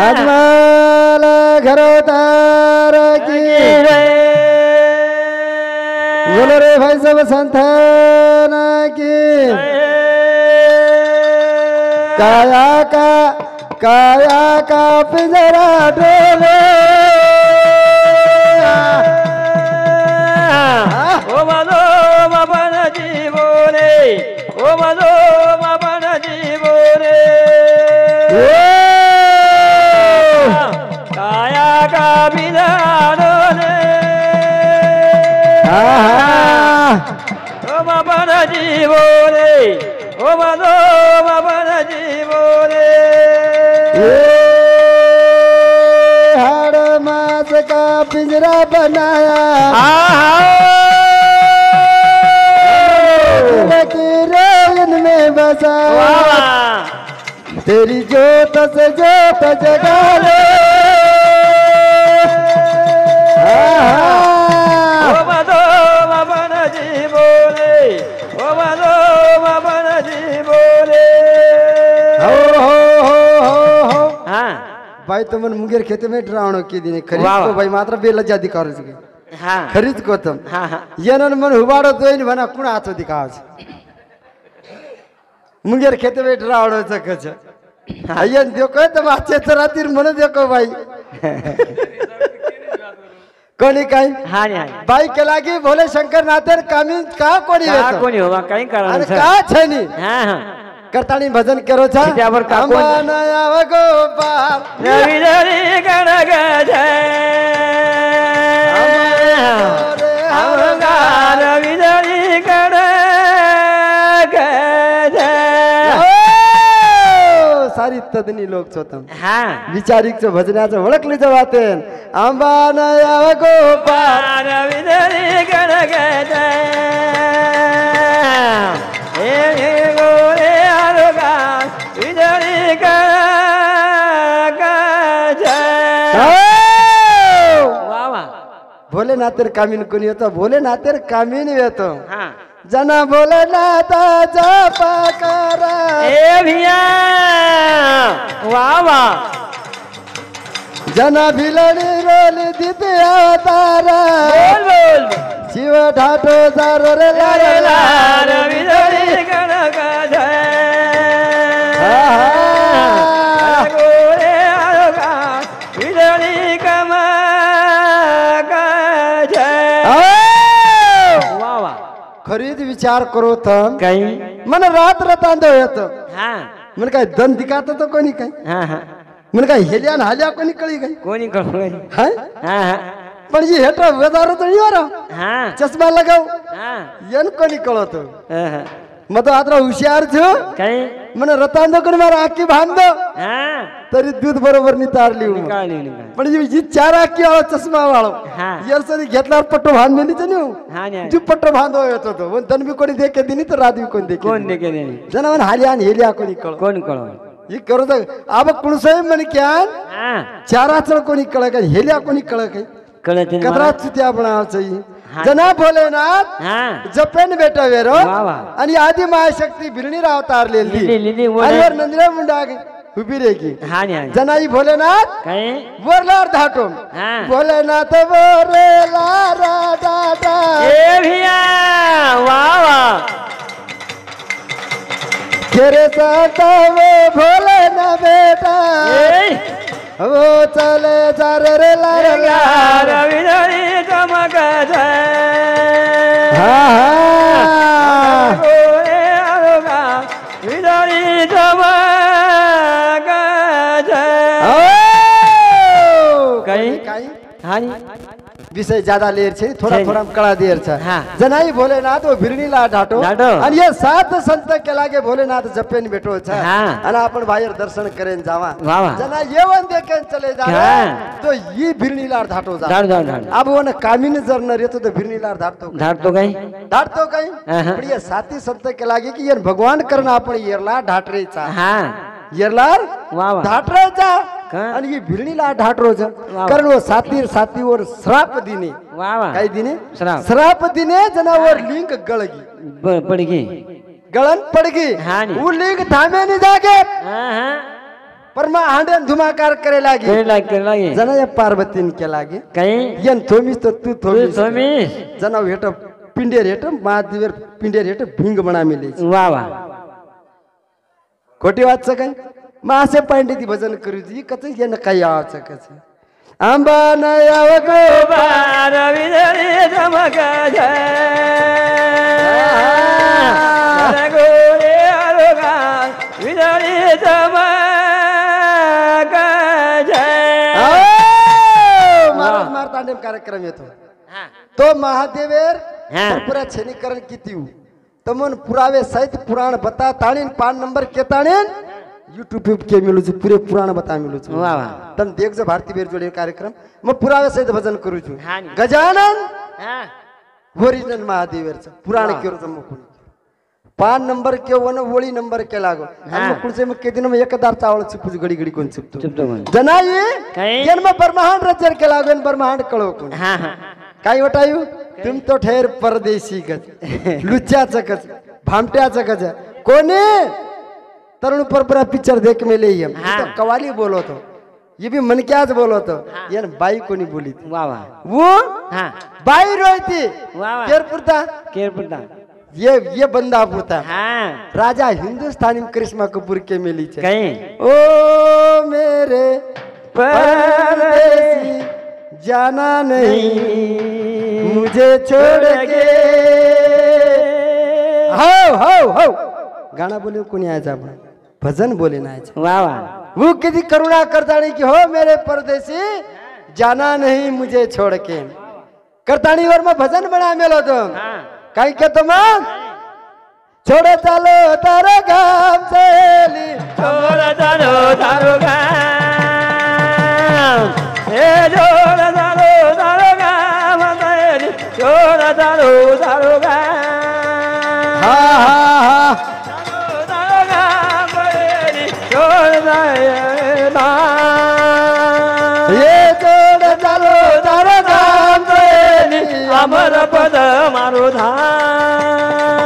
आजमाल घरोतार की बोलो रे भाई सब संतान की काया का पिंजरा डोले ओ मनो मपन जीवोरे ओ मनो मपन जीवोरे काया का पिंजरा डोले ओ मपन जीवोरे ओ मनो मपन जीवोरे हर मास का पिंजरा बनाया में बसा तेरी जोत से जोत जगा ले ओ मनो मपन जीवोरे ओ मनो मपन जीवोरे हो हाँ भाई तुमन मुंगेर खेते में ड्रावणो की दिन खरीद को भाई मात्र बेलज्जा दिखाव हाँ खरीद को तुम हाँ हाँ येनन मन हुबाडो तो इन भना कुणा हातो दिखाव मुंगेर खेते में ड्रावणो कच अय्यन देखो तब आचे रातीर मन देखो भाई कोणी काय हाँ हाँ बाई के लागी भोले शंकर नाथर कामी का कोणी का कोणी होवा काही कारण आणि का छेनी हाँ हाँ करतानी भजन करो छा त्यावर का कोण अमनाया गोपाल रवि रवि गण गज अमगा रवि रवि गण गज सारी तदनी लोक छोतम हाँ विचारिक भजनाचं ओळखली जाते अंबानया गोपाल रवि रवि गण गज हे गोरे आरोगा विजळी गण गज वा वा भोलेनाथर कामीन कोणी होता भोलेनाथर कामीन येतो हाँ जना भोलेनाथा जपा करा ए भिया वाह वाह जना भिलणी रोली दिपे अवतारा बोल बोल शिव ठाठो सार रे रे लार विजळी गण गज गोरे आरोगा विजळी कम गज वाह वाह खरीद विचार करो थम काही मन रात रतांदो येतो हाँ मन काय दन दिखात तो कोणी काय हाँ हाँ मन काय हेल्या न हाल्या कोणी कळी काय कोणी कळलं हाय हाँ हाँ पण जी हेटा वेदारो तो निवारा हाँ चष्मा लगाव हाँ येन कोणी कळतो हाँ मग तो आत्रा हुशार छो काही मन रतांदो कोणी मारा आखी बांधो हाँ तरी दूध बरोबर नितारली निकाली पण जी चार आखी वाळो चष्मा वाळो हाँ येरसरी घेतल्यावर पट्टो बांधले नाही न्यू हाँ नहीं जी पट्टो बांधो येतो तो पण तन बी कोणी देखे दिनी तर रात बी कोणी देखे कोण देखे देनी जनावन हाल्या आणि हेल्या कोणी कळ कोण कळो ही करू तर आब कुणसय म्हण क्यान हाँ चाराचळ कोणी कळ काय हेल्या कोणी कळ काय कळत कदरा चुत्या बनावचई हाँ. जना भोलेनाथ हाँ जपेन बेटा वेरो वाह, वाह. आणि आदि महाशक्ती बिरणी अवतारलेली लिली वर आणि वर नंदिरा मुंडा उभी रे की हाँ नहीं जनाई भोलेनाथ काही वरलार धाटो हाँ भोलेनाथ वरला रा दादा ए भिया वाह वाह तेरे साथ वो भोलेनाथ बेटा ए वो चले चार रे लार लार विजळी चमक हा गोरे आरोगा विजळी चमक काही काही हाँ विषय ज्यादा लेर छे थोड़ा छे। थोड़ा कड़ा देर छे हाँ। जनाई भोलेनाथ वो भिरणीला ढाटो ढाटो। आणि ये सात संत के लागे भोलेनाथ जपेन बेठो छे हाँ। आणि आपण बाहेर दर्शन करेन जावा वाह, वाह। जना येवन देखेन चले जावे हाँ। तो ये भिरणीला ढाटो जा धाड धाड धाड अब वन कामिन जर न रेतो तो भिरणीला ढाटतो धाड तो काही ढाटतो काही हाँ। पण ये साती संत के लागे की ये भगवान करण आपण येरला ढाटरेचा हाँ येरलार वाह, वाह। ढाटरेचा का? आणि ये भिरणीला ढाटरोचा वाह। कारण वो सातीवर श्राप दिने वाह वाह काय दिने श्राप। श्राप दिने जनावर लिंग गळगी पडगी गळन पडगी हाँ नी। वो लिंग थामे नहीं जागे हाँ हाँ परमा हांडेन धुमाकार करे लागी करे लागी जना या पार्वतीन के लागी काही यन थोमिस तो तू थोमिस थोमिस जना हेट पिंडेर हेट महादेवर पिंडेर हेट भिंग बना मिले वा वा खोटी बात छ काय मासे पांडे भजन करू जी कत यन काय आवाज कस आंबा नया गो बार विदळी चमका गो रे आरोगा विदळी चमका मार तांडेम कार्यक्रम येतो तो महादेवेर पूरा छेनीकरण किती तमन पुरावे सहित पुराण बता ताणीन 5 नंबर के ताणीन यूट्यूब के मिलू छु पूरे पुराण बता मिलू छु वाह वाह तम देख जो भारती बेर जोड़े कार्यक्रम म पुरावे सहित भजन करू छु गजानन ओरिजिनल महादेवेर छ पुराण केरो छ मुकुन 5 नंबर के वन ओळी नंबर के लागो हम कुलसे में के दिन में एकदार चावल छिपुज घडी घडी कोण छिपतो जनाई जन्म ब्रह्मांड रचर के लागो ब्रह्मांड कळो कोण हां हां काय वटायू तुम तो ठेर परदेशी गज लुच्चाचं गज भामट्याचं गज कोणी तरुण परपरा पिक्चर देख में ले तो कवाली बोलो तो ये भी मन क्या बोलो तो ये बाई कोनी बोली थी वाह वाह वो हाँ बाई रोई थी वाह केरपुरता ये बंदा पुरता हाँ राजा हिंदुस्तानी करिश्मा कपूर के मिली छे कहीं ओ मेरे परदेसी जाना नहीं मुझे छोड़ के हो गाना बोले कोणी आयचा आपण भजन बोले ना वाह वाह वो किती करुणा करतानी की हो मेरे परदेसी जाना नहीं मुझे छोड़ के करतानी वर में भजन बना मेलो तो काही के तो मग छोड़ चालो तारो गाम चली छोड़ चालो तारो गाम ए छोड़ चालो तारो गाम चली छोड़ चालो तारो गाम हा हा ये जोड़ चालो तारो गाम अमर पद मारो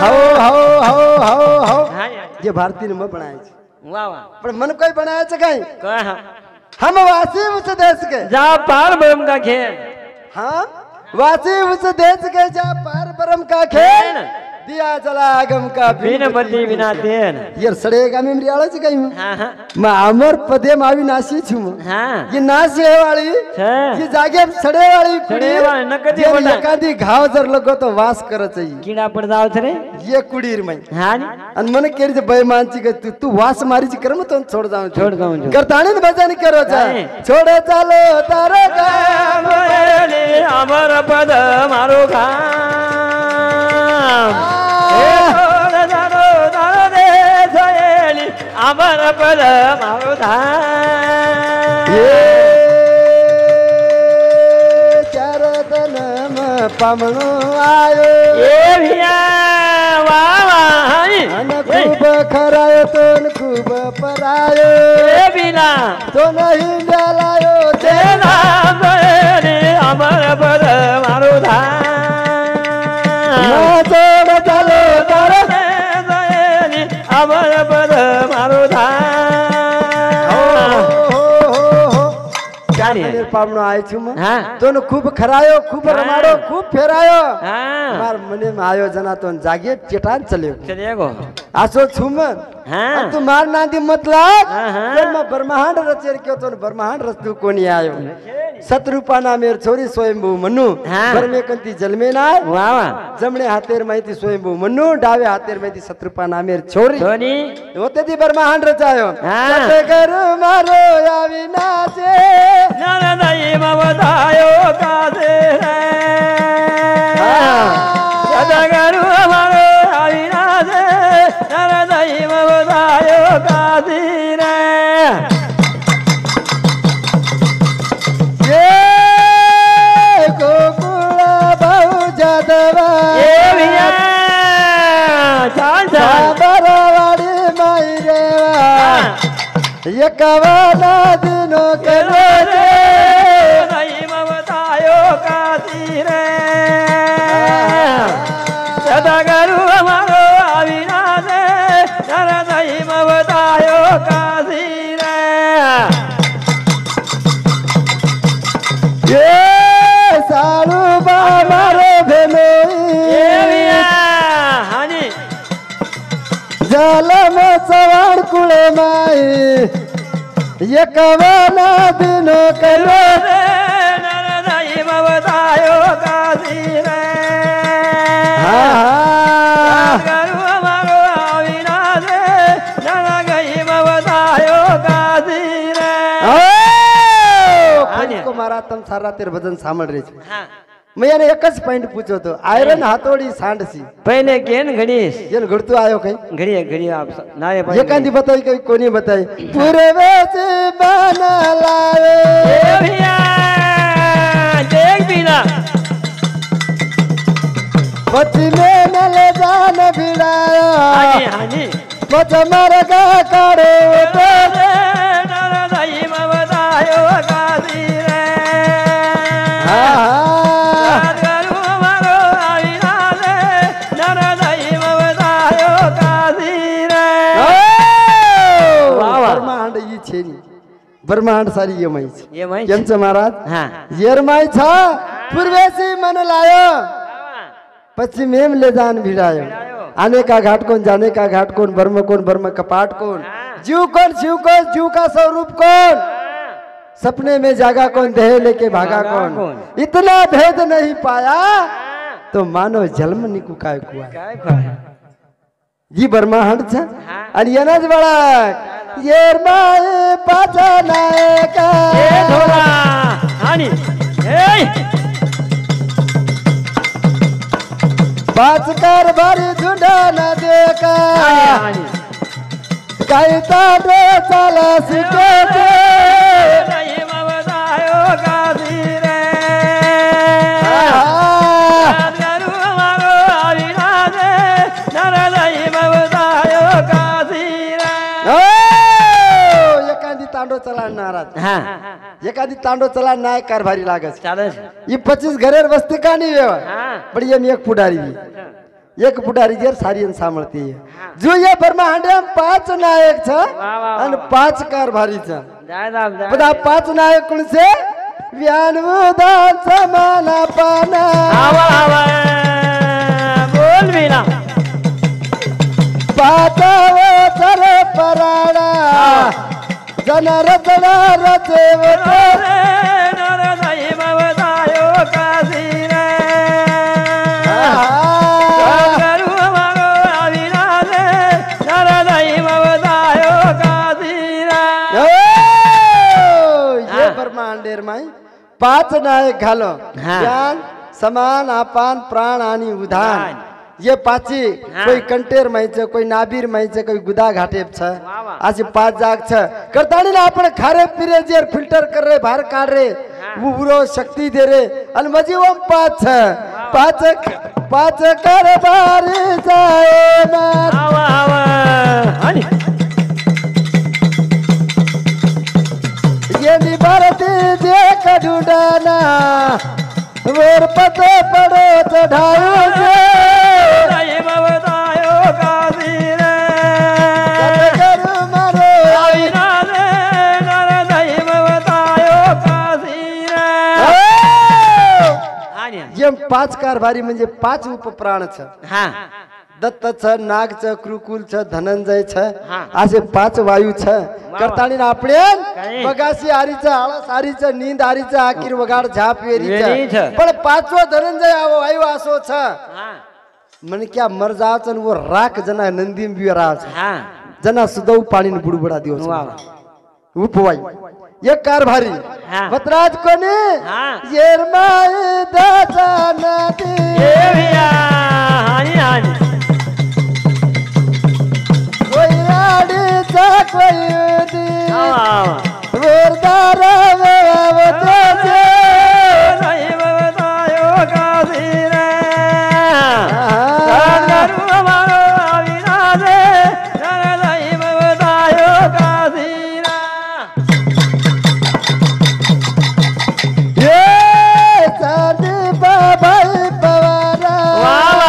हो ये भारती ने मैं बनाया वाह वाह पर मन कोई बनाया कहीं कहा हम वासी उस देश के जा पार ब्रह्म का खेल हाँ वासी उस देश के जा पार ब्रह्म का खेल दिया जला आगम का बिन बत्ती बिना तेल यार सड़ेगा में मेरी आवाज कहीं हाँ हाँ मैं अमर पदे मावी नासी छू हाँ ये नासी है वाली ये जागे सड़े वाली कुड़ी नकदी एखादी घाव जर लगो तो वास कर चाहिए कीड़ा पड़ जाओ थे ये कुड़ीर में हाँ अन मन केरी जे बेईमानची के तू वास मारी जी कर्म तो छोड़ जाऊं करताने ने भजन करो चाहे छोड़े चालो तारो गाम अमर पद मारो गाम अमर पद मारो चारो तनम पामणो आयो ये भिया वाह अन खूब खरायो तो खूब परायो ये बिना तो नहीं जलायो तेरा अमर पद मारो छोड़ चलो तारो अमर पद मारो पामणो आयो छु म हाँ तो खूब खरायो खूब रमाड़ो खूब फेरायो हाँ मार मने में आयो जना तो जागे चेटान चले चलेगो आसो छु म हाँ तू मार नांदी मतलब हाँ जब ब्रह्मांड रचेर क्यों तो ब्रह्मांड रचतू कोनी आयो सतरूपा नामेर छोरी स्वयंभू मनु हाँ बरमे कंती जलमे ना वाह वाह जमणे हातेर माहिती स्वयंभू मनु डावे हातेर माहिती सतरूपा नामेर छोरी धोनी होते ती ब्रह्मांड रचायो हाँ सत करू मारो आवी नाचे नरदई मवतायो कासे सदगरु मारो आवी नाचे नरदई मवतायो कासे ये कवाना दिनों के रोजे नहीं ममतायो काशी रे सदागरु हमारो अविनाश नर नहीं ममतायो काशी रे कलम चवाण कुळे माई एकवाना दिनो करो नरदाई मवतायो काशी रे गरु मारो अविनाश नरदाई मवतायो काशी रे को मारा तम सारा तेरे भजन सामल रे मैं याने एकच पॉइंट पूछो तो आयरन हाथोड़ी सांडसी पहले केन गणेश जन घडतो आयो काही घड़ी आप नाये ये कांदी बताई काही कोणी बताई पूर्वे से बना लाए भैया देख बिना पश्चिमे न ले जान भिड़ाया हाँ जी पच मरगा काढ़ो तो नरदाई मवतायो काशी रे गरु मारो अविनाश नरदाई मवतायो काशी रे ब्रह्मांड ई छे नी ब्रह्मांड सारी ये माई छे ये माई केम छे महाराज हाँ येर माई छा पूर्वेसी मन लायो पश्चिम में ले जान भिड़ायो आने का घाट कौन जाने का घाट कौन ब्रह्म कपाट कौन जीव कौन शिव कौन जीव का स्वरूप कौन सपने में जागा कौन देह लेके भागा कौन इतना भेद नहीं पाया तो मानो जन्म निकू काय कुआ जी ब्रह्मांड छा आणि येनाच बाळक येर माय पाचा नायका ए ढोला आणि ए पाच कारभारी झुंडा न देखा काही तांडे चाला सिके नरदाई मवतायो काशी रे गरु मारो अविनाश नरदाई मवतायो काशी रे एखादी तांडो चला नाराज हाँ एखादी तांडो चला नाय कारभारी लागस चालेल ये 25 घरेर वस्ती का नहीं वेवा हाँ पण ये एक पुढारी एक पुढारी जर सारी सांभाळते जो ये ब्रह्मांड 5 नायक छ आणि 5 कारभारी छ बदा 5 नायक कोण से व्यानवदान समाना पाना आवा आवा बोल बिना पाताव चर पराडा जनरतना रचेवते नरदाई मवतायो काशी रे गरु मारो अविनाश नरदाई मवतायो काशी रे ये ब्रह्मांडेर माई 5 नायक घालो ज्ञान समान आपान प्राण आणि उधान ये पाची कोई कंटेर माहिती कोई नाबीर माहिती कोई गुदा घाटेप छ असे 5 जाग छ करतानी ना आपण खारे पिरे जेर फिल्टर कर रे बाहर काढ रे उरो शक्ती दे रे आणि मजी ओम 5 छ 5 कारभार जाए मार आवा आवा आणि ये निभारती जे कडुडाना वर पते पड़ो चढ़ायो से नरदाई मवतायो काशी रे गरु मारो अविनाश नरदाई मवतायो काशी रे आणि ये 5 कारभारी म्हणजे 5 उपप्राण छ हाँ दत्त छ नाग छ कृकुल छ धनंजय छ हाँ. असे 5 वायू छ करतानी आपण काय? बगासी आरीचा आळस आरीचा नींद आरीचा आकीर वगाड झाप वेरी वेरीचा छ. पण 5वो धनंजय आवो वायू असो छ हाँ मन क्या मर जाच वो राख जना नंदीम बिराज हाँ जना सुदौ पाणी बुडबुडा दिवस वाह उपवाई एक कारभारी हाँ. भद्राज कोणी हाँ. येरमाई दाचा नदी ये भैया आणि आणि कोई आडीचा कोई उदी आवा आवा वरदार वेवते नरदाई मवतायो काशी रे गरु मारो अविनाश नरदाई मवतायो काशी रे ये सादी बाबाई पवारा वाह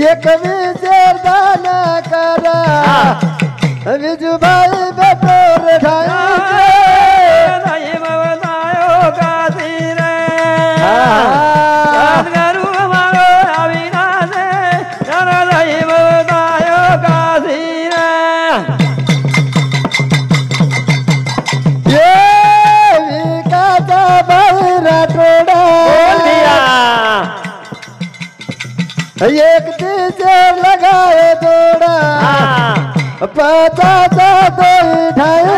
एक विजयदान करा विजुबाई बेटोर ढाई नरदाई मवतायो काशी रे हाँ. गरु मारो अविनाश नरदाई ये विकाचा बाहेरा टोडा एक दीजे लगाए दोड़ा पचासा दो ढाई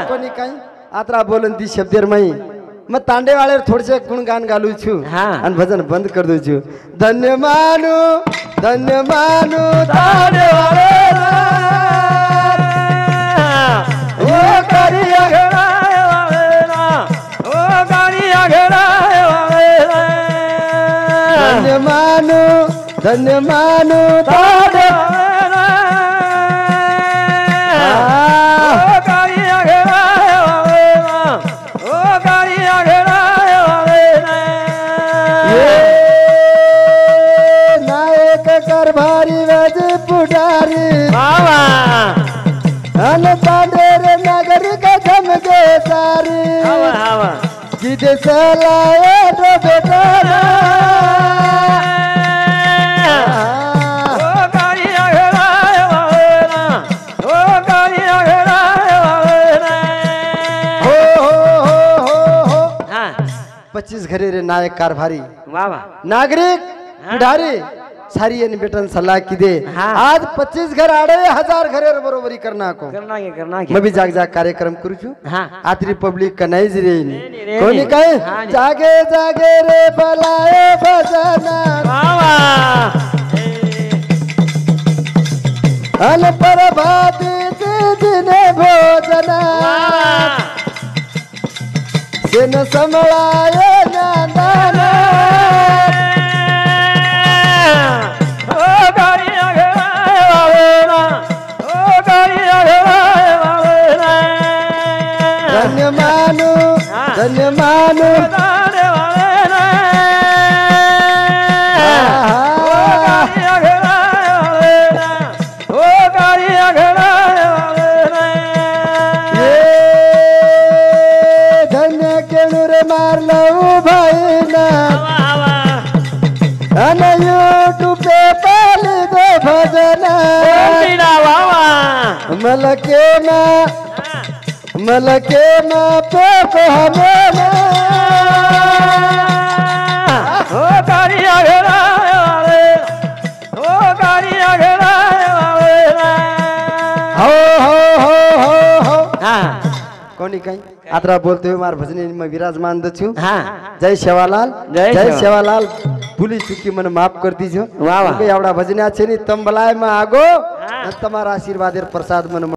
कोणी काही आत्रा बोलन ती शब्देर माई मग तांडेवाळ्यावर थोडसे गुणगान घालू छु आणि भजन बंद कर दू छु धन्य मानू तांडेवाळे ओ करिया धन्य मानू नायक कारभारी वाजे पुढारी अन तांडेर नगरी का धमके सारी जिथे सलाये तो बेटा हो 25 घरे रे नायक कारभारी नागरिक पुढारी सारी आणि बेटन सल्ला की दे आज 25 घर आडे 1000 घरे बरोबरी करना को मैं भी जाग जाग कार्यक्रम करू छु आतरी पब्लिक का नहीं रे कोणी काय जागे जागे रे बलाए भजना अन प्रभाती दिने भोजना दिन समळाए नांदाना धन्य मानू धन्य केणू रे मारलो भाई ना अन यूट्यूब पे पाली दो भजना मलके ना पे को हमें हो कारिया घेरा हो कारिया घेरा हो कोणी काही आत्रा बोलते मार भजनी में विराजमान दछु जय शेवालाल भूली चुकी मन माफ कर दीजो एवढा भजन्या छे नी तंबलाय में आगो તમારા આશીર્વાદ પ્રસાદ મને